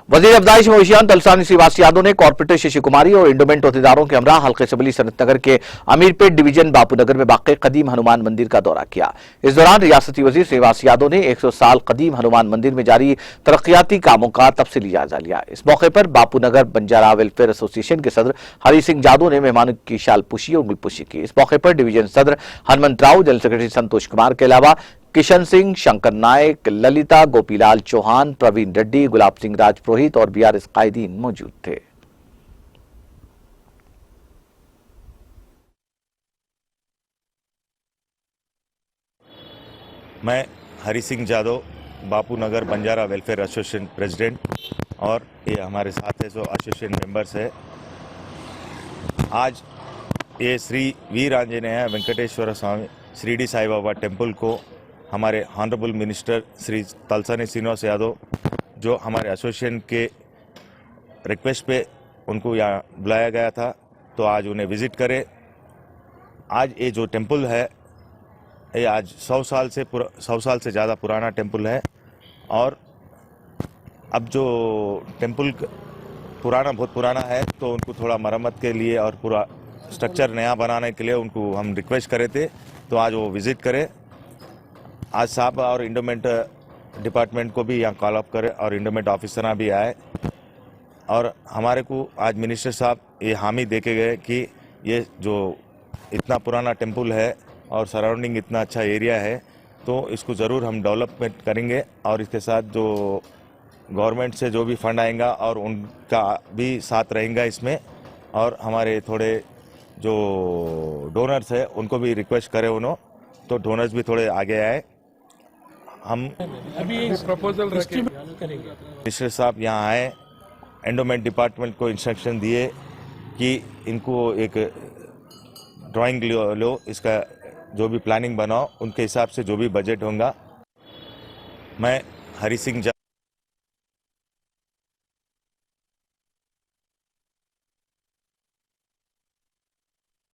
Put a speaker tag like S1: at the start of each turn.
S1: वजीर अफजाइश मवेशियान तलसानी श्रीवास यादव ने कॉर्पोरेटर शशि कुमारी और इंडोमेंट अहदेदारों के हमरा हल्के सबली सनत नगर के अमीरपेट डिवीजन बापूनगर में वाक़ कदीम हनुमान मंदिर का दौरा किया। इस दौरान रियासती वजीर श्रीवास यादव ने 100 साल कदीम हनुमान मंदिर में जारी तरक्याती कामों का तफसीली जायजा लिया। इस मौके पर बापूनगर बंजारा वेलफेयर एसोसिएशन के सदर हरि सिंह जादव ने मेहमानों की शालपुशी और गुलपुशी की। इस मौके पर डिवीजन सदर हनुमंत राव, जनरल सेक्रेटरी संतोष कुमार के अलावा किशन सिंह, शंकर नायक, ललिता, गोपीलाल चौहान, प्रवीण रेड्डी, गुलाब सिंह राजपुरोहित और बीआरएस कायदीन मौजूद थे।
S2: मैं Hari Singh Jadav, Bapunagar Banjara welfare association president, और ये हमारे साथ है जो एसोसिएशन मेंबर्स है। आज ये श्री वीर आंजनेय वेंकटेश्वर स्वामी शिरडी साई बाबा टेम्पल को हमारे ऑनरेबल मिनिस्टर श्री तलसानी श्रीनिवास यादव, जो हमारे एसोसिएशन के रिक्वेस्ट पे उनको यहाँ बुलाया गया था, तो आज उन्हें विज़िट करें। आज ये जो टेम्पल है ये आज 100 साल से ज़्यादा पुराना टेम्पल है, और अब जो टेम्पल बहुत पुराना है, तो उनको थोड़ा मरम्मत के लिए और पूरा स्ट्रक्चर नया बनाने के लिए उनको हम रिक्वेस्ट करे थे, तो आज वो विज़िट करें। आज साहब और इंडोमेंट डिपार्टमेंट को भी यहाँ कॉल अप करें और इंडोमेंट ऑफिसर भी आए, और हमारे को आज मिनिस्टर साहब ये हामी दे के गए कि ये जो इतना पुराना टेम्पल है और सराउंडिंग इतना अच्छा एरिया है, तो इसको ज़रूर हम डेवलपमेंट करेंगे, और इसके साथ जो गवर्नमेंट से जो भी फंड आएगा और उनका भी साथ रहेगा इसमें, और हमारे थोड़े जो डोनर्स है उनको भी रिक्वेस्ट करें उन्होंने, तो डोनर्स भी थोड़े आगे आए। हम
S3: अभी प्रपोजल करेंगे।
S2: मिनिस्टर साहब यहाँ आए, एंडोमेंट डिपार्टमेंट को इंस्ट्रक्शन दिए कि इनको एक ड्राइंग लो, इसका जो भी प्लानिंग बनाओ, उनके हिसाब से जो भी बजट होगा। मैं हरि सिंह